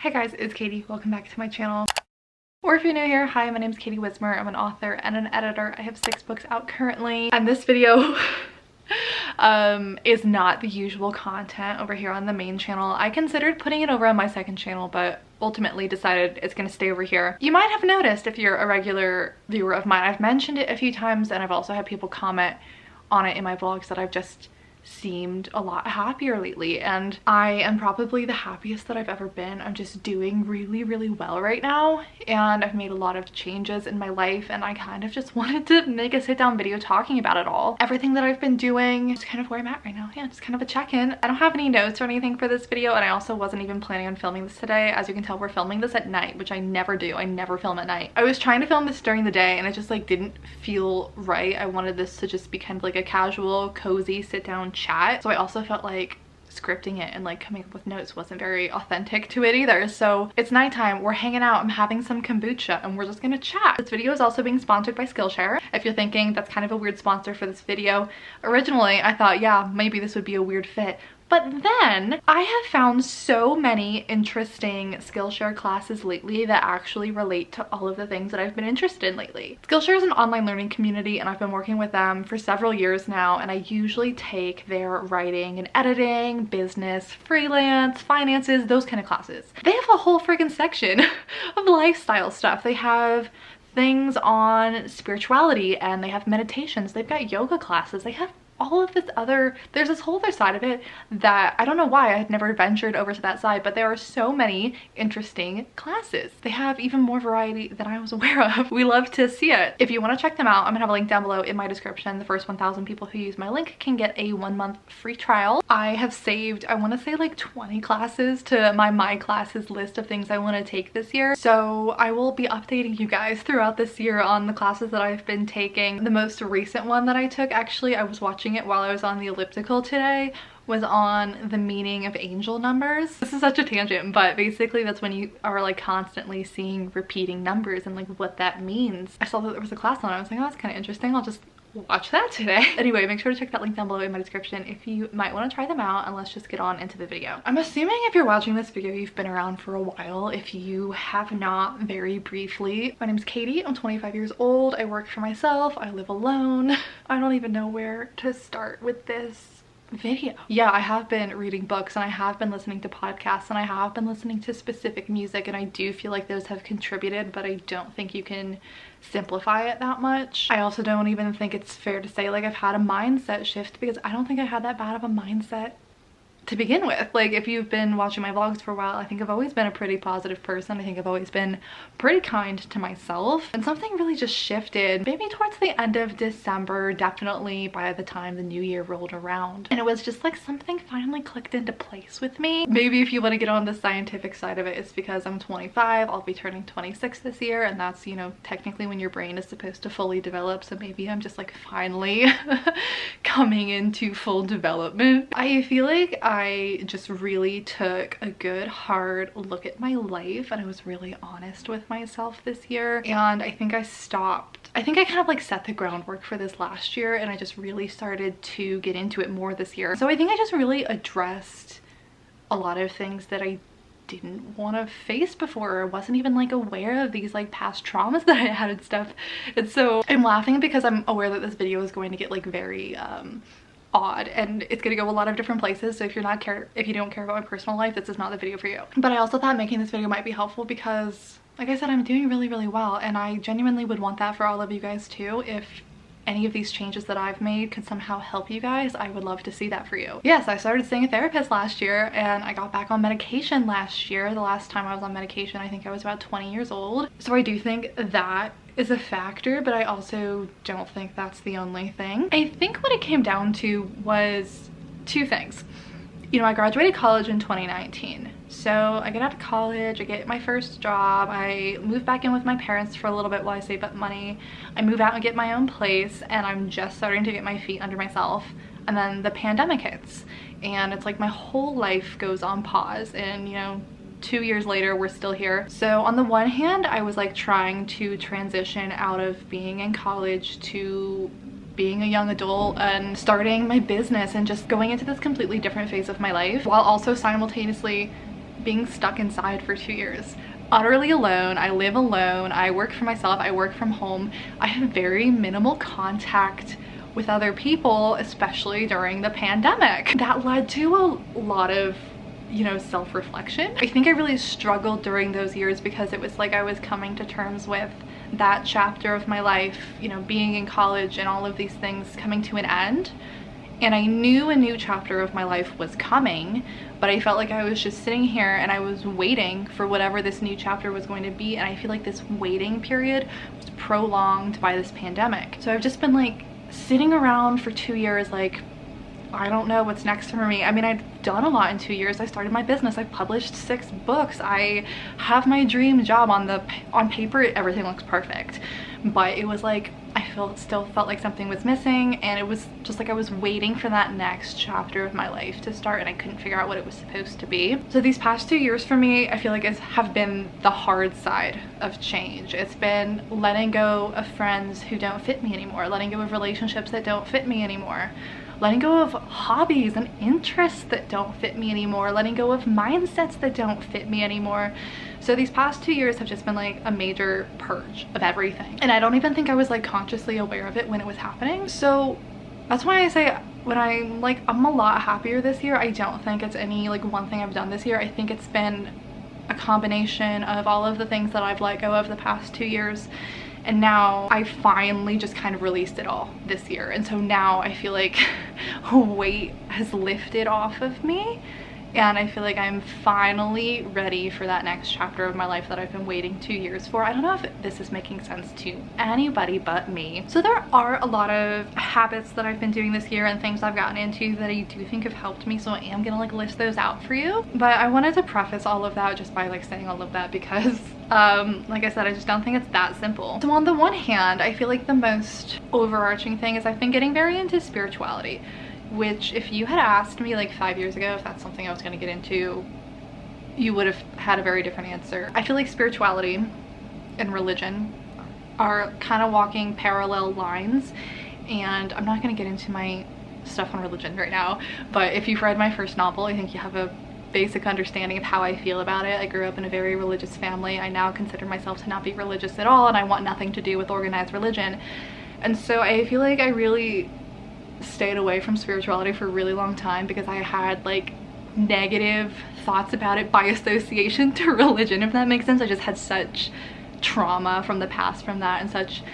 Hey guys, it's Katie. Welcome back to my channel. Or if you're new here, hi, my name's Katie Wismer. I'm an author and an editor. I have 6 books out currently. And this video is not the usual content over here on the main channel. I considered putting it over on my second channel, but ultimately decided it's gonna stay over here. You might have noticed if you're a regular viewer of mine, I've mentioned it a few times and I've also had people comment on it in my vlogs that I've just seemed a lot happier lately, and I am probably the happiest that I've ever been. I'm just doing really well right now, and I've made a lot of changes in my life, and I kind of just wanted to make a sit-down video talking about it all. Everything that I've been doing is kind of where I'm at right now. Yeah, just kind of a check-in. I don't have any notes or anything for this video, and I also wasn't even planning on filming this today. As you can tell, we're filming this at night, which I never do. I never film at night. I was trying to film this during the day, and it just like didn't feel right. I wanted this to just be kind of like a casual, cozy sit-down chat. So I also felt like scripting it and like coming up with notes wasn't very authentic to it either. So it's nighttime, we're hanging out, I'm having some kombucha, and we're just gonna chat. This video is also being sponsored by Skillshare. If you're thinking that's kind of a weird sponsor for this video, originally I thought, yeah, maybe this would be a weird fit. But then I have found so many interesting Skillshare classes lately that actually relate to all of the things that I've been interested in lately. Skillshare is an online learning community, and I've been working with them for several years now, and I usually take their writing and editing, business, freelance, finances, those kind of classes. They have a whole freaking section of lifestyle stuff. They have things on spirituality, and they have meditations, they've got yoga classes, they have all of this other, there's this whole other side of it that I don't know why I had never ventured over to that side, but there are so many interesting classes. They have even more variety than I was aware of. We love to see it. If you want to check them out, I'm gonna have a link down below in my description. The first 1,000 people who use my link can get a 1-month free trial. I have saved, I want to say like 20 classes to my classes list of things I want to take this year. So I will be updating you guys throughout this year on the classes that I've been taking. The most recent one that I took, actually, I was watching it while I was on the elliptical today, was on the meaning of angel numbers. This is such a tangent, but basically that's when you are like constantly seeing repeating numbers and like what that means. I saw that there was a class on it. I was like, oh, that's kind of interesting. I'll just watch that today. Anyway, make sure to check that link down below in my description if you might want to try them out, and let's just get on into the video. I'm assuming if you're watching this video, you've been around for a while. If you have not, very briefly, my name's Katie. I'm 25 years old. I work for myself. I live alone. I don't even know where to start with this video. Yeah, I have been reading books, and I have been listening to podcasts, and I have been listening to specific music, and I do feel like those have contributed, but I don't think you can simplify it that much. I also don't even think it's fair to say like I've had a mindset shift, because I don't think I had that bad of a mindset to begin with. Like, if you've been watching my vlogs for a while, I think I've always been a pretty positive person. I think I've always been pretty kind to myself, and something really just shifted maybe towards the end of December, definitely by the time the new year rolled around, and it was just like something finally clicked into place with me. Maybe if you want to get on the scientific side of it, it's because I'm 25. I'll be turning 26 this year, and that's, you know, technically when your brain is supposed to fully develop, so maybe I'm just like finally coming into full development. I feel like I just really took a good hard look at my life, and I was really honest with myself this year, and I think I kind of like set the groundwork for this last year, and I just really started to get into it more this year. So I think I just really addressed a lot of things that I didn't want to face before, or wasn't even like aware of these like past traumas that I had and stuff. And so I'm laughing because I'm aware that this video is going to get like very odd, and it's gonna go a lot of different places. So if you don't care about my personal life, this is not the video for you. But I also thought making this video might be helpful because, like I said, I'm doing really well, and I genuinely would want that for all of you guys too. If any of these changes that I've made could somehow help you guys, I would love to see that for you. Yes, I started seeing a therapist last year, and I got back on medication last year. The last time I was on medication, I think I was about 20 years old. So I do think that is a factor, but I also don't think that's the only thing. I think what it came down to was 2 things. You know, I graduated college in 2019. So I get out of college, I get my first job, I move back in with my parents for a little bit while I save up money. I move out and get my own place, and I'm just starting to get my feet under myself. And then the pandemic hits, and it's like my whole life goes on pause, and you know, 2 years later we're still here. So on the one hand, I was like trying to transition out of being in college to being a young adult and starting my business and just going into this completely different phase of my life, while also simultaneously being stuck inside for 2 years. Utterly alone. I live alone. I work for myself. I work from home. I have very minimal contact with other people, especially during the pandemic. That led to a lot of, you know, self-reflection. I think I really struggled during those years because it was like I was coming to terms with that chapter of my life, you know, being in college and all of these things coming to an end. And I knew a new chapter of my life was coming, but I felt like I was just sitting here and I was waiting for whatever this new chapter was going to be. And I feel like this waiting period was prolonged by this pandemic. So I've just been like sitting around for 2 years, like, I don't know what's next for me. I mean, I've done a lot in 2 years. I started my business. I've published 6 books. I have my dream job. On paper, everything looks perfect. But it was like, still felt like something was missing, and it was just like I was waiting for that next chapter of my life to start, and I couldn't figure out what it was supposed to be. So these past 2 years for me, I feel like have been the hard side of change. It's been letting go of friends who don't fit me anymore, letting go of relationships that don't fit me anymore, letting go of hobbies and interests that don't fit me anymore, letting go of mindsets that don't fit me anymore. So these past 2 years have just been like a major purge of everything. And I don't even think I was like consciously aware of it when it was happening. So that's why I say when I'm a lot happier this year. I don't think it's any like one thing I've done this year. I think it's been a combination of all of the things that I've let go of the past 2 years. And now I finally just kind of released it all this year. And so now I feel like a weight has lifted off of me. And I feel like I'm finally ready for that next chapter of my life that I've been waiting 2 years for. I don't know if this is making sense to anybody but me. So there are a lot of habits that I've been doing this year and things I've gotten into that I do think have helped me. So I am gonna like list those out for you. But I wanted to preface all of that just by like saying all of that because like I said, I just don't think it's that simple. So on the one hand, I feel like the most overarching thing is I've been getting very into spirituality, which if you had asked me like 5 years ago if that's something I was going to get into, you would have had a very different answer. I feel like spirituality and religion are kind of walking parallel lines, and I'm not going to get into my stuff on religion right now, but if you've read my first novel, I think you have a basic understanding of how I feel about it. I grew up in a very religious family. I now consider myself to not be religious at all, and I want nothing to do with organized religion. And so I feel like I really stayed away from spirituality for a really long time because I had like negative thoughts about it by association to religion, if that makes sense. I just had such trauma from the past from that and such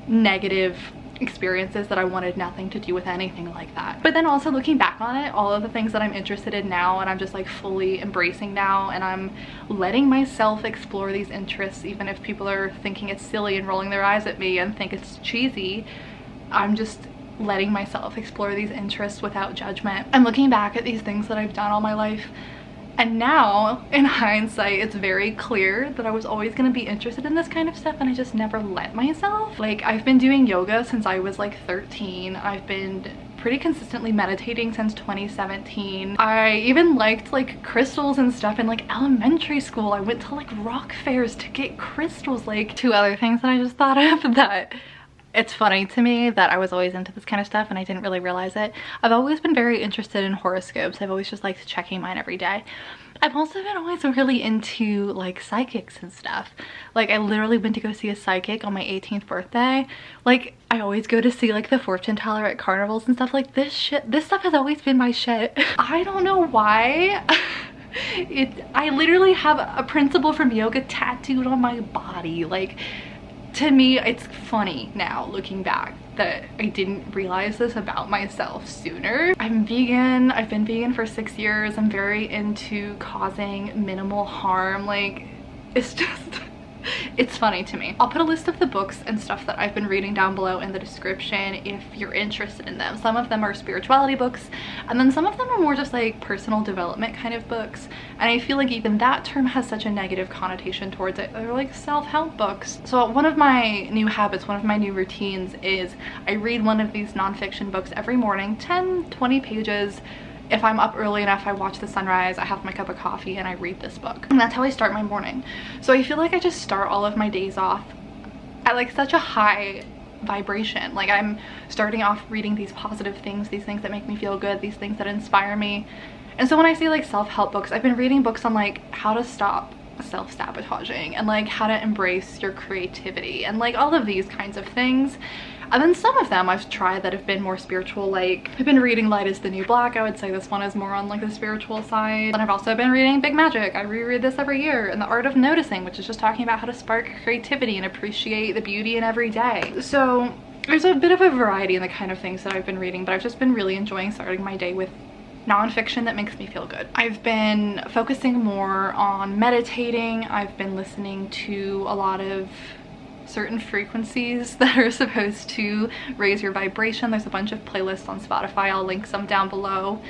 negative experiences that I wanted nothing to do with anything like that. But then also looking back on it, all of the things that I'm interested in now and I'm just like fully embracing now, and I'm letting myself explore these interests even if people are thinking it's silly and rolling their eyes at me and think it's cheesy. I'm just letting myself explore these interests without judgment. I'm looking back at these things that I've done all my life, and now in hindsight it's very clear that I was always going to be interested in this kind of stuff, and I just never let myself. Like, I've been doing yoga since I was like 13. I've been pretty consistently meditating since 2017. I even liked like crystals and stuff in like elementary school. I went to like rock fairs to get crystals. Like, 2 other things that I just thought of that it's funny to me that I was always into this kind of stuff and I didn't really realize it. I've always been very interested in horoscopes. I've always just liked checking mine every day. I've also been always really into like psychics and stuff. Like, I literally went to go see a psychic on my 18th birthday. Like, I always go to see like the fortune teller at carnivals and stuff. Like, this stuff has always been my shit. I don't know why. I literally have a principle from yoga tattooed on my body. Like, to me, it's funny now looking back that I didn't realize this about myself sooner. I'm vegan. I've been vegan for 6 years. I'm very into causing minimal harm. Like, it's just, it's funny to me. I'll put a list of the books and stuff that I've been reading down below in the description if you're interested in them. Some of them are spirituality books, and then some of them are more just like personal development kind of books. And I feel like even that term has such a negative connotation towards it. They're like self-help books. So one of my new habits, one of my new routines is I read one of these nonfiction books every morning, 10-20 pages. If I'm up early enough, I watch the sunrise, I have my cup of coffee, and I read this book. And that's how I start my morning. So I feel like I just start all of my days off at like such a high vibration. Like, I'm starting off reading these positive things, these things that make me feel good, these things that inspire me. And so when I say like self-help books, I've been reading books on like how to stop self-sabotaging and like how to embrace your creativity and like all of these kinds of things. And then some of them I've tried that have been more spiritual, like I've been reading Light is the New Black. I would say this one is more on like the spiritual side. And I've also been reading Big Magic. I reread this every year. And The Art of Noticing, which is just talking about how to spark creativity and appreciate the beauty in every day. So there's a bit of a variety in the kind of things that I've been reading, but I've just been really enjoying starting my day with nonfiction that makes me feel good. I've been focusing more on meditating. I've been listening to a lot of certain frequencies that are supposed to raise your vibration. There's a bunch of playlists on Spotify. I'll link some down below.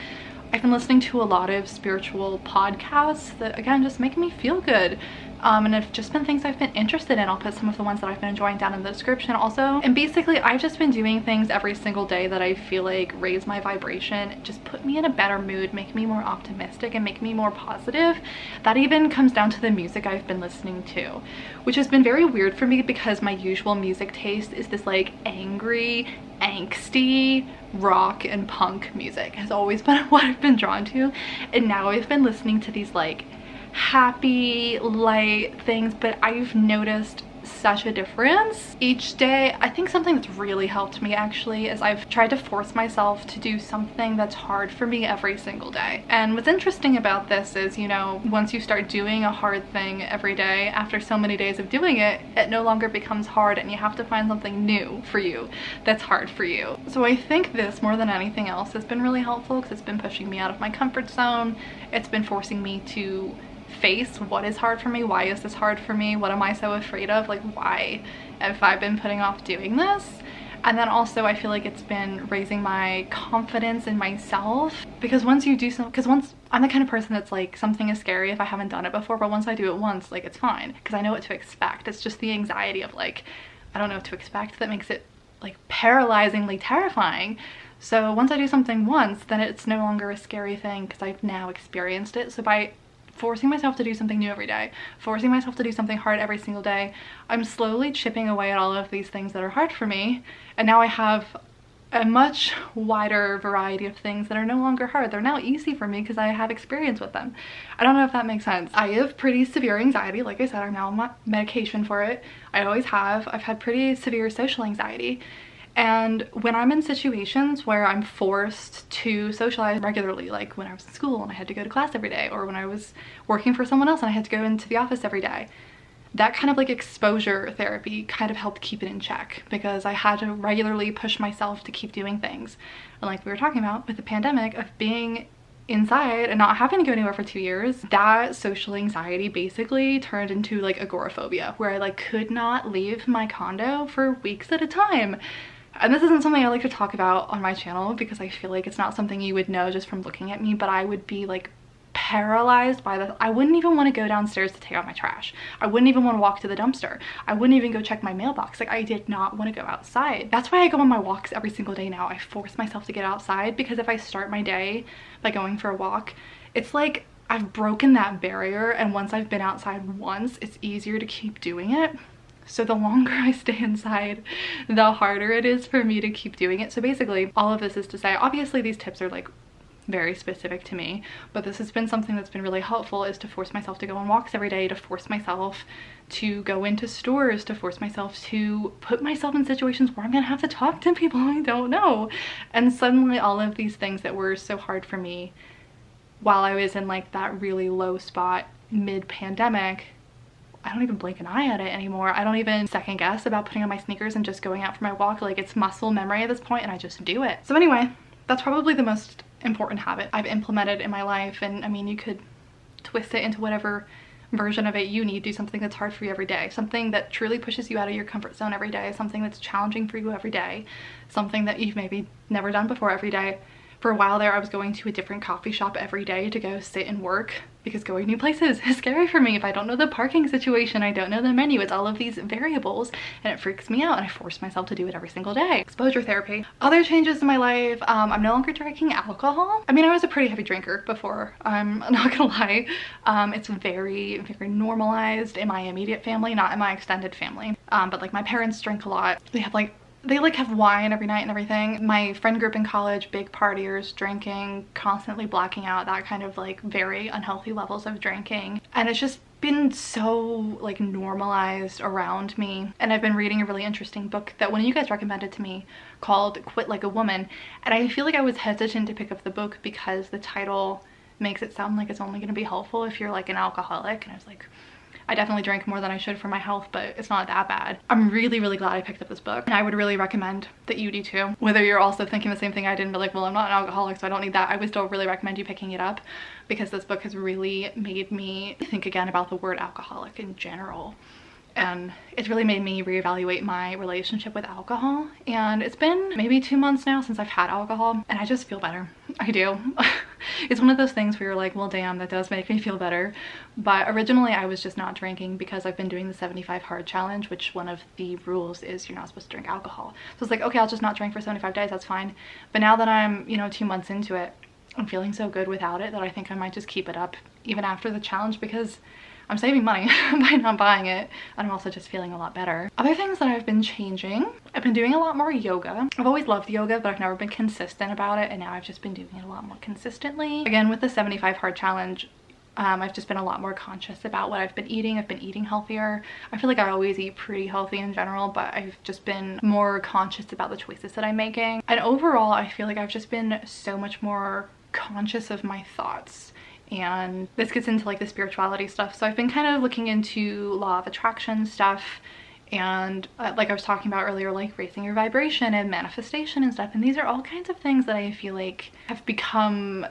I've been listening to a lot of spiritual podcasts that, again, just make me feel good. And have just been things I've been interested in. I'll put some of the ones that I've been enjoying down in the description also. And basically, I've just been doing things every single day that I feel like raise my vibration, just put me in a better mood, make me more optimistic, and make me more positive. That even comes down to the music I've been listening to, which has been very weird for me because my usual music taste is this like angry, angsty rock and punk music has always been what I've been drawn to. And now I've been listening to these like happy, light things, but I've noticed such a difference each day. I think something that's really helped me actually is I've tried to force myself to do something that's hard for me every single day. And what's interesting about this is, you know, once you start doing a hard thing every day, after so many days of doing it, it no longer becomes hard and you have to find something new for you that's hard for you. So I think this, more than anything else, has been really helpful because it's been pushing me out of my comfort zone. It's been forcing me to face what is hard for me. Why is this hard for me? What am I so afraid of? Like, why have I been putting off doing this? And then also I feel like it's been raising my confidence in myself, because once you do something, because once I'm the kind of person that's like, something is scary if I haven't done it before, but once I do it once, like, it's fine because I know what to expect. It's just the anxiety of like, I don't know what to expect that makes it like paralyzingly terrifying. So once I do something once, then it's no longer a scary thing because I've now experienced it. So by forcing myself to do something new every day, forcing myself to do something hard every single day, I'm slowly chipping away at all of these things that are hard for me. And now I have a much wider variety of things that are no longer hard. They're now easy for me because I have experience with them. I don't know if that makes sense. I have pretty severe anxiety. Like I said, I'm now on medication for it. I always have. I've had pretty severe social anxiety. And when I'm in situations where I'm forced to socialize regularly, like when I was in school and I had to go to class every day, or when I was working for someone else and I had to go into the office every day, that kind of like exposure therapy kind of helped keep it in check because I had to regularly push myself to keep doing things. And like we were talking about with the pandemic of being inside and not having to go anywhere for 2 years, that social anxiety basically turned into like agoraphobia, where I like could not leave my condo for weeks at a time. And this isn't something I like to talk about on my channel because I feel like it's not something you would know just from looking at me, but I would be like paralyzed by this. I wouldn't even want to go downstairs to take out my trash. I wouldn't even want to walk to the dumpster. I wouldn't even go check my mailbox. Like, I did not want to go outside. That's why I go on my walks every single day now. I force myself to get outside because if I start my day by going for a walk, it's like I've broken that barrier, and once I've been outside once, it's easier to keep doing it. So the longer I stay inside, the harder it is for me to keep doing it. So basically, all of this is to say, obviously these tips are like very specific to me, but this has been something that's been really helpful, is to force myself to go on walks every day, to force myself to go into stores, to force myself to put myself in situations where I'm gonna have to talk to people I don't know. And suddenly all of these things that were so hard for me while I was in like that really low spot mid-pandemic, I don't even blink an eye at it anymore. I don't even second guess about putting on my sneakers and just going out for my walk. Like, it's muscle memory at this point and I just do it. So anyway, that's probably the most important habit I've implemented in my life. And I mean, you could twist it into whatever version of it you need. Do something that's hard for you every day, something that truly pushes you out of your comfort zone every day, something that's challenging for you every day, something that you've maybe never done before every day. For a while there, I was going to a different coffee shop every day to go sit and work because going new places is scary for me. If I don't know the parking situation, I don't know the menu, it's all of these variables and it freaks me out, and I force myself to do it every single day. Exposure therapy. Other changes in my life, I'm no longer drinking alcohol. I mean, I was a pretty heavy drinker before, I'm not gonna lie. It's very, very normalized in my immediate family, not in my extended family. But like my parents drink a lot. They have like they like have wine every night and everything. My friend group in college, big partiers, drinking, constantly blacking out, that kind of like very unhealthy levels of drinking. And it's just been so like normalized around me. And I've been reading a really interesting book that one of you guys recommended to me called Quit Like a Woman. And I feel like I was hesitant to pick up the book because the title makes it sound like it's only going to be helpful if you're like an alcoholic. And I was like, I definitely drink more than I should for my health, but it's not that bad. I'm really, really glad I picked up this book, and I would really recommend that you do too. Whether you're also thinking the same thing I did and be like, well, I'm not an alcoholic, so I don't need that, I would still really recommend you picking it up, because this book has really made me think again about the word alcoholic in general. And it's really made me reevaluate my relationship with alcohol. And it's been maybe 2 months now since I've had alcohol, and I just feel better. I do. It's one of those things where you're like, well, damn, that does make me feel better. But originally I was just not drinking because I've been doing the 75 hard challenge, which one of the rules is you're not supposed to drink alcohol. So it's like, okay, I'll just not drink for 75 days, that's fine. But now that I'm, you know, 2 months into it, I'm feeling so good without it that I think I might just keep it up even after the challenge, because I'm saving money by not buying it, and I'm also just feeling a lot better. Other things that I've been changing, I've been doing a lot more yoga. I've always loved yoga, but I've never been consistent about it, and now I've just been doing it a lot more consistently. Again, with the 75 hard challenge, I've just been a lot more conscious about what I've been eating. I've been eating healthier. I feel like I always eat pretty healthy in general, but I've just been more conscious about the choices that I'm making. And overall, I feel like I've just been so much more conscious of my thoughts. And this gets into like the spirituality stuff. So I've been kind of looking into law of attraction stuff, and like I was talking about earlier, like raising your vibration and manifestation and stuff. And these are all kinds of things that I feel like have become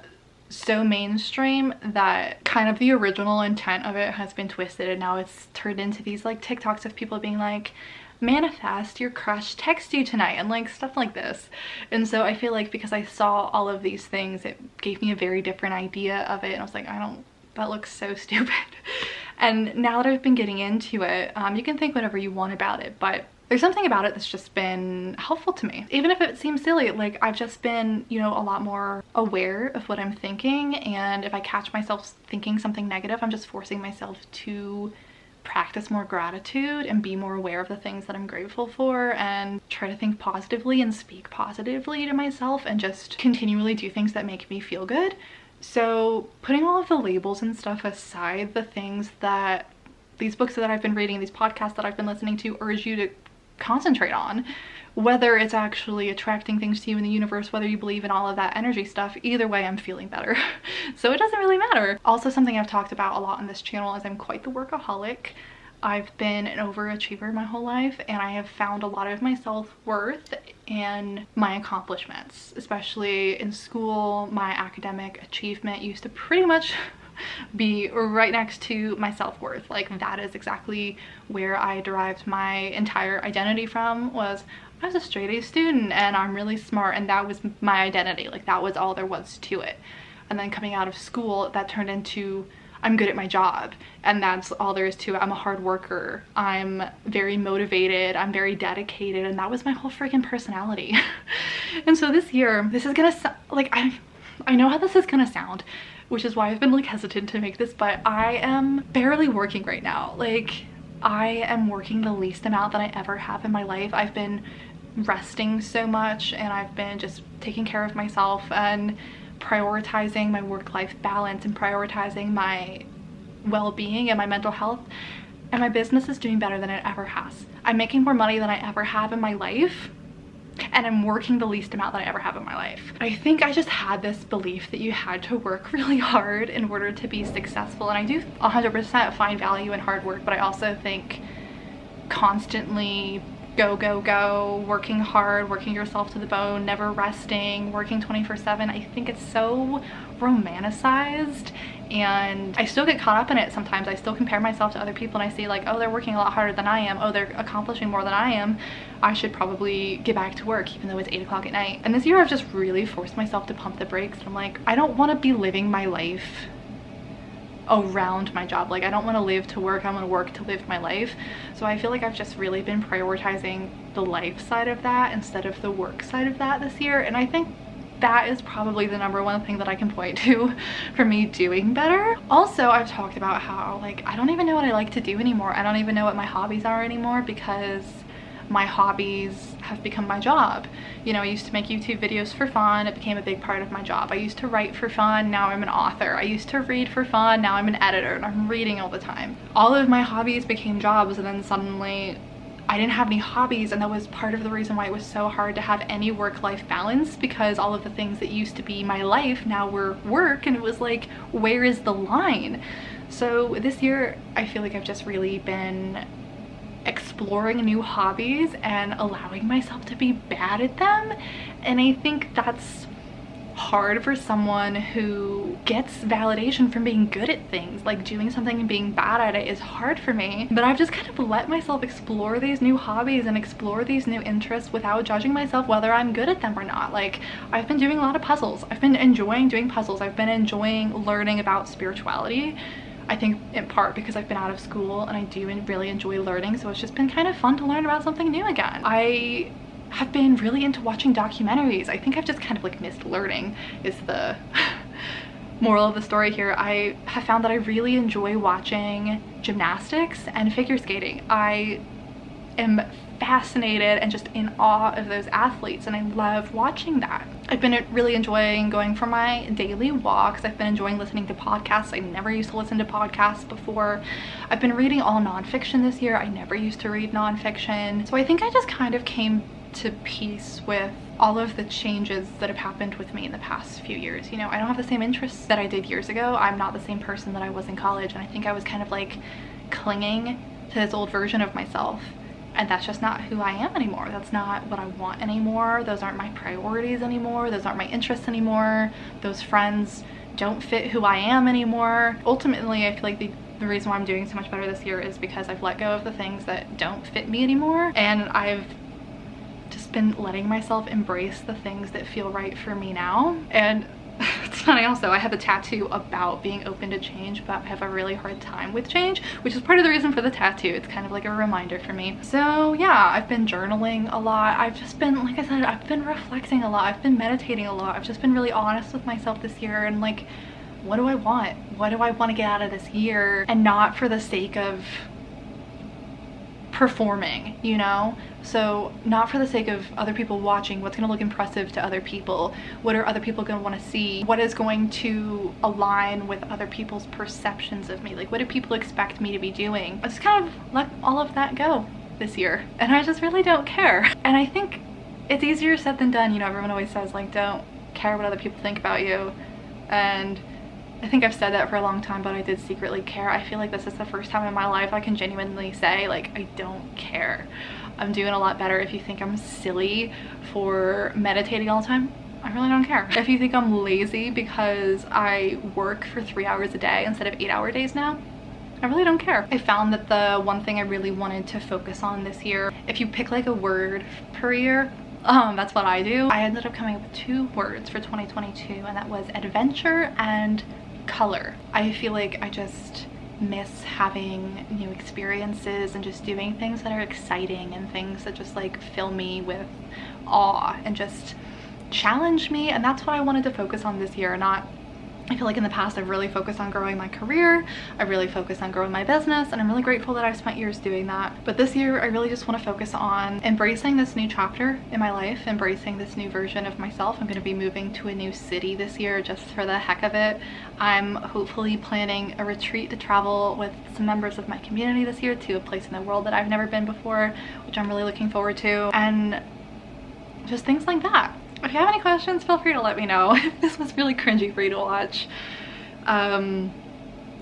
so mainstream that kind of the original intent of it has been twisted, and now it's turned into these like TikToks of people being like, manifest your crush text you tonight, and like stuff like this. And so I feel like because I saw all of these things, it gave me a very different idea of it, and I was like, that looks so stupid. And now that I've been getting into it, you can think whatever you want about it, but there's something about it that's just been helpful to me. Even if it seems silly, like I've just been, you know, a lot more aware of what I'm thinking, and if I catch myself thinking something negative, I'm just forcing myself to practice more gratitude and be more aware of the things that I'm grateful for, and try to think positively and speak positively to myself, and just continually do things that make me feel good. So putting all of the labels and stuff aside, the things that these books that I've been reading, these podcasts that I've been listening to urge you to concentrate on, whether it's actually attracting things to you in the universe, whether you believe in all of that energy stuff, either way I'm feeling better. So it doesn't really matter. Also, something I've talked about a lot on this channel is I'm quite the workaholic. I've been an overachiever my whole life, and I have found a lot of my self-worth in my accomplishments, especially in school. My academic achievement used to pretty much be right next to my self-worth. Like that is exactly where I derived my entire identity from, was I was a straight A student and I'm really smart, and that was my identity. Like that was all there was to it. And then coming out of school, that turned into I'm good at my job, and that's all there is to it. I'm a hard worker, I'm very motivated, I'm very dedicated, and that was my whole freaking personality. And so this year, this is gonna like, I know how this is gonna sound, which is why I've been like hesitant to make this, but I am barely working right now. Like I am working the least amount that I ever have in my life. I've been resting so much, and I've been just taking care of myself and prioritizing my work-life balance and prioritizing my well-being and my mental health, and my business is doing better than it ever has. I'm making more money than I ever have in my life, and I'm working the least amount that I ever have in my life. I think I just had this belief that you had to work really hard in order to be successful, and I do 100% find value in hard work, but I also think constantly go, working hard, working yourself to the bone, never resting, working 24/7, I think it's so romanticized, and I still get caught up in it sometimes. I still compare myself to other people, and I see like, oh, they're working a lot harder than I am, oh, they're accomplishing more than I am, I should probably get back to work even though it's 8 o'clock at night. And this year I've just really forced myself to pump the brakes. I'm like, I don't want to be living my life around my job. Like I don't want to live to work, I want to work to live my life. So I feel like I've just really been prioritizing the life side of that instead of the work side of that this year, and I think that is probably the #1 thing that I can point to for me doing better. Also, I've talked about how like I don't even know what I like to do anymore. I don't even know what my hobbies are anymore, because my hobbies have become my job. You know, I used to make YouTube videos for fun. It became a big part of my job. I used to write for fun. Now I'm an author. I used to read for fun. Now I'm an editor and I'm reading all the time. All of my hobbies became jobs, and then suddenly I didn't have any hobbies, and that was part of the reason why it was so hard to have any work-life balance, because all of the things that used to be my life now were work, and it was like, where is the line? So this year I feel like I've just really been exploring new hobbies and allowing myself to be bad at them, and I think that's hard for someone who gets validation from being good at things. Like, doing something and being bad at it is hard for me, but I've just kind of let myself explore these new hobbies and explore these new interests without judging myself whether I'm good at them or not. Like, I've been doing a lot of puzzles. I've been enjoying doing puzzles. I've been enjoying learning about spirituality. I think in part because I've been out of school and I do really enjoy learning, so it's just been kind of fun to learn about something new again. I have been really into watching documentaries. I think I've just kind of like missed learning is the moral of the story here. I have found that I really enjoy watching gymnastics and figure skating. I am fascinated and just in awe of those athletes, and I love watching that. I've been really enjoying going for my daily walks. I've been enjoying listening to podcasts. I never used to listen to podcasts before. I've been reading all nonfiction this year. I never used to read nonfiction. So I think I just kind of came to peace with all of the changes that have happened with me in the past few years. You know, I don't have the same interests that I did years ago. I'm not the same person that I was in college, and I think I was kind of like clinging to this old version of myself, and that's just not who I am anymore. That's not what I want anymore. Those aren't my priorities anymore. Those aren't my interests anymore. Those friends don't fit who I am anymore. Ultimately, I feel like the reason why I'm doing so much better this year is because I've let go of the things that don't fit me anymore, and I've just been letting myself embrace the things that feel right for me now. And it's funny also, I have a tattoo about being open to change, but I have a really hard time with change, which is part of the reason for the tattoo. It's kind of like a reminder for me. So yeah, I've been journaling a lot. I've just been, like I said, I've been reflecting a lot. I've been meditating a lot. I've just been really honest with myself this year, and like, what do I want? What do I want to get out of this year? And not for the sake of performing, you know? So not for the sake of other people watching, what's going to look impressive to other people, what are other people going to want to see, what is going to align with other people's perceptions of me, like what do people expect me to be doing. I just kind of let all of that go this year, and I just really don't care. And I think it's easier said than done. You know, everyone always says like, don't care what other people think about you, and I think I've said that for a long time, but I did secretly care. I feel like this is the first time in my life I can genuinely say, like, I don't care. I'm doing a lot better. If you think I'm silly for meditating all the time, I really don't care. If you think I'm lazy because I work for 3 hours a day instead of 8-hour days now, I really don't care. I found that the one thing I really wanted to focus on this year, if you pick like a word per year, that's what I do. I ended up coming up with 2 words for 2022, and that was adventure and color. I feel like I just miss having new experiences and just doing things that are exciting and things that just like fill me with awe and just challenge me, and that's what I wanted to focus on this year. Not, I feel like in the past I've really focused on growing my career, I've really focused on growing my business, and I'm really grateful that I've spent years doing that. But this year I really just want to focus on embracing this new chapter in my life, embracing this new version of myself. I'm going to be moving to a new city this year just for the heck of it. I'm hopefully planning a retreat to travel with some members of my community this year to a place in the world that I've never been before, which I'm really looking forward to, and just things like that. If you have any questions, feel free to let me know. If this was really cringy for you to watch, I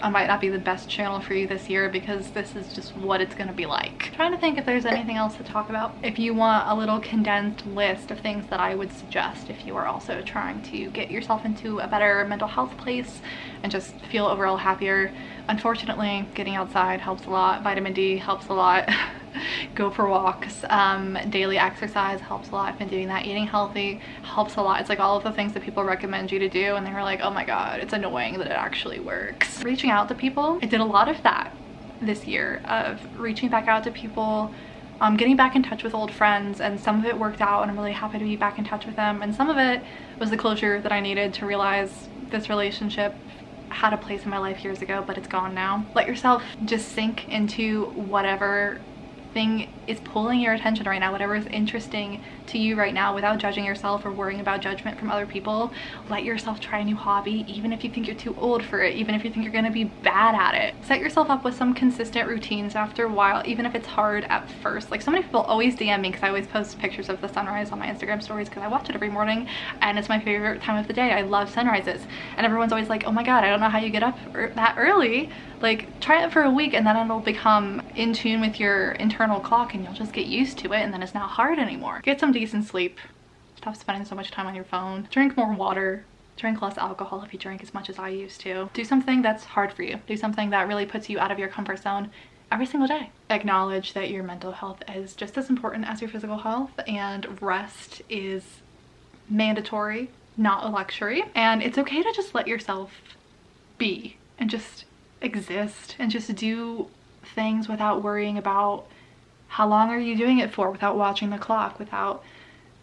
might not be the best channel for you this year because this is just what it's gonna be like. I'm trying to think if there's anything else to talk about. If you want a little condensed list of things that I would suggest if you are also trying to get yourself into a better mental health place and just feel overall happier. Unfortunately, getting outside helps a lot. Vitamin D helps a lot. Go for walks. Daily exercise helps a lot. I've been doing that. Eating healthy helps a lot. It's like all of the things that people recommend you to do, and they're like, oh my god, it's annoying that it actually works. Reaching out to people. I did a lot of that this year, of reaching back out to people, getting back in touch with old friends, and some of it worked out and I'm really happy to be back in touch with them, and some of it was the closure that I needed to realize this relationship had a place in my life years ago, but it's gone now. Let yourself just sink into whatever thing is pulling your attention right now, whatever is interesting to you right now, without judging yourself or worrying about judgment from other people. Let yourself try a new hobby, even if you think you're too old for it, even if you think you're gonna be bad at it. Set yourself up with some consistent routines after a while, even if it's hard at first. Like, so many people always DM me because I always post pictures of the sunrise on my Instagram stories because I watch it every morning and it's my favorite time of the day. I love sunrises, and everyone's always like, oh my god, I don't know how you get up that early. Like, try it for a week and then it'll become in tune with your internal clock and you'll just get used to it, and then it's not hard anymore. Get some decent sleep. Stop spending so much time on your phone. Drink more water. Drink less alcohol if you drink as much as I used to. Do something that's hard for you. Do something that really puts you out of your comfort zone every single day. Acknowledge that your mental health is just as important as your physical health, and rest is mandatory, not a luxury. And it's okay to just let yourself be and just exist and just do things without worrying about how long are you doing it for, without watching the clock, without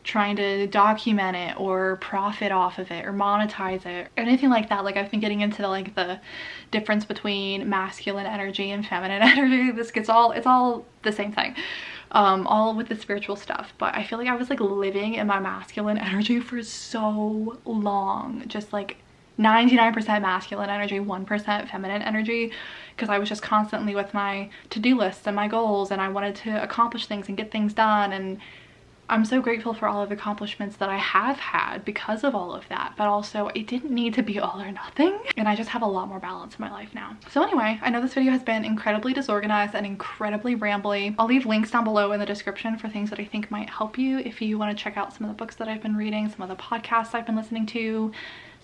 trying to document it or profit off of it or monetize it or anything like that. Like, I've been getting into the difference between masculine energy and feminine energy. It's all the same thing, all with the spiritual stuff. But I feel like I was like living in my masculine energy for so long, just like 99% masculine energy, 1% feminine energy, because I was just constantly with my to-do lists and my goals, and I wanted to accomplish things and get things done. And I'm so grateful for all of the accomplishments that I have had because of all of that, but also it didn't need to be all or nothing, and I just have a lot more balance in my life now. So anyway, I know this video has been incredibly disorganized and incredibly rambly. I'll leave links down below in the description for things that I think might help you if you want to check out some of the books that I've been reading, some of the podcasts I've been listening to,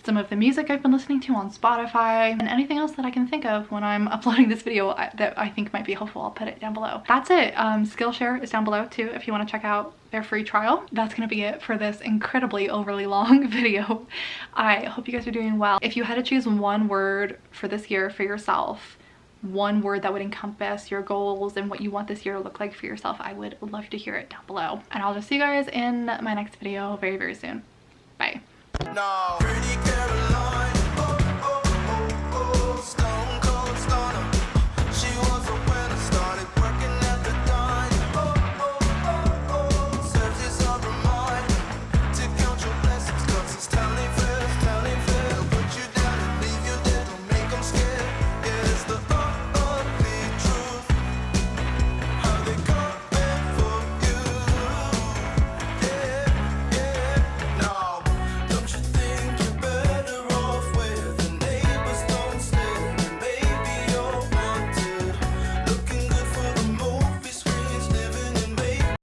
some of the music I've been listening to on Spotify, and anything else that I can think of when I'm uploading this video that I think might be helpful. I'll put it down below. That's it. Skillshare is down below too if you want to check out their free trial. That's gonna be it for this incredibly overly long video. I hope you guys are doing well. If you had to choose one word for this year for yourself, one word that would encompass your goals and what you want this year to look like for yourself, I would love to hear it down below. And I'll just see you guys in my next video very, very soon. Bye. No.